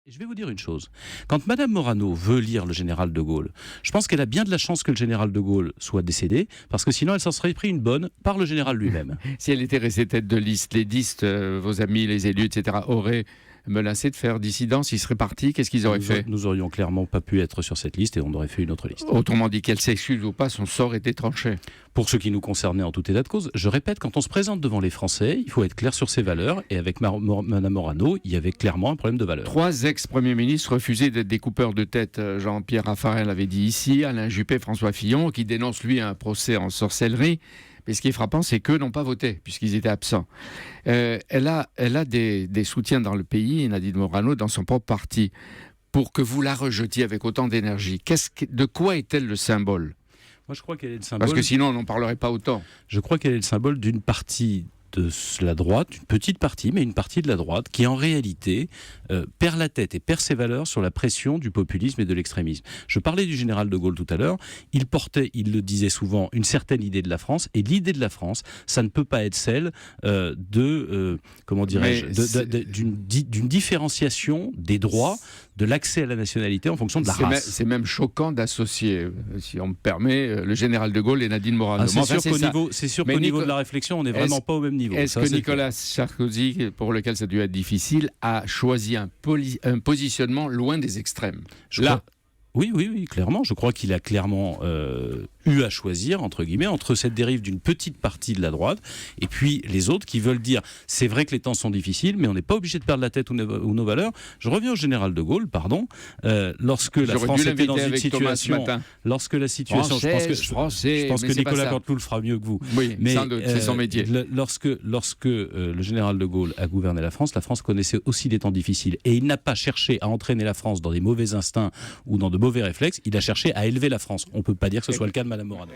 Et je vais vous dire une chose. Quand Madame Morano veut lire le général de Gaulle, je pense qu'elle a bien de la chance que le général de Gaulle soit décédé, parce que sinon elle s'en serait pris une bonne par le général lui-même. Si elle était restée tête de liste, les listes, vos amis, les élus, etc., auraient menacé de faire dissidence, ils seraient partis, qu'est-ce qu'ils auraient fait ? Nous aurions clairement pas pu être sur cette liste et on aurait fait une autre liste. Autrement dit, qu'elle s'excuse ou pas, son sort était tranché. Pour ce qui nous concernait en tout état de cause, je répète, quand on se présente devant les Français, il faut être clair sur ses valeurs. Et avec Madame Morano, il y avait clairement un problème de valeur. 3 ex-premiers ministres refusaient d'être des coupeurs de tête. Jean-Pierre Raffarin l'avait dit ici, Alain Juppé, François Fillon, qui dénonce lui un procès en sorcellerie. Mais ce qui est frappant, c'est qu'eux n'ont pas voté, puisqu'ils étaient absents. Elle a des soutiens dans le pays, Nadine Morano, dans son propre parti, pour que vous la rejetiez avec autant d'énergie. De quoi est-elle le symbole ? Moi, je crois qu'elle est le symbole. Parce que sinon, on n'en parlerait pas autant. Je crois qu'elle est le symbole d'une partie de la droite, une petite partie, mais une partie de la droite, qui en réalité perd la tête et perd ses valeurs sur la pression du populisme et de l'extrémisme. Je parlais du général de Gaulle tout à l'heure, il portait, il le disait souvent, une certaine idée de la France, et l'idée de la France, ça ne peut pas être celle d'une différenciation des droits, de l'accès à la nationalité en fonction de la race. C'est même choquant d'associer, si on me permet, le général de Gaulle et Nadine Morano. C'est sûr qu'au niveau de la réflexion, on n'est vraiment pas au même niveau. Est-ce que Nicolas Sarkozy, pour lequel ça a dû être difficile, a choisi un positionnement loin des extrêmes ? Oui, clairement. Je crois qu'il a clairement eu à choisir, entre guillemets, entre cette dérive d'une petite partie de la droite et puis les autres qui veulent dire c'est vrai que les temps sont difficiles, mais on n'est pas obligé de perdre la tête ou nos valeurs. Je reviens au général de Gaulle, lorsque la France était dans une situation... Lorsque la situation... Je pense que Nicolas Canteloup le fera mieux que vous. Oui, mais c'est son métier. Lorsque le général de Gaulle a gouverné la France connaissait aussi des temps difficiles. Et il n'a pas cherché à entraîner la France dans des mauvais instincts ou dans de mauvais réflexes, il a cherché à élever la France. On ne peut pas dire que ce soit le cas de Mme Morano.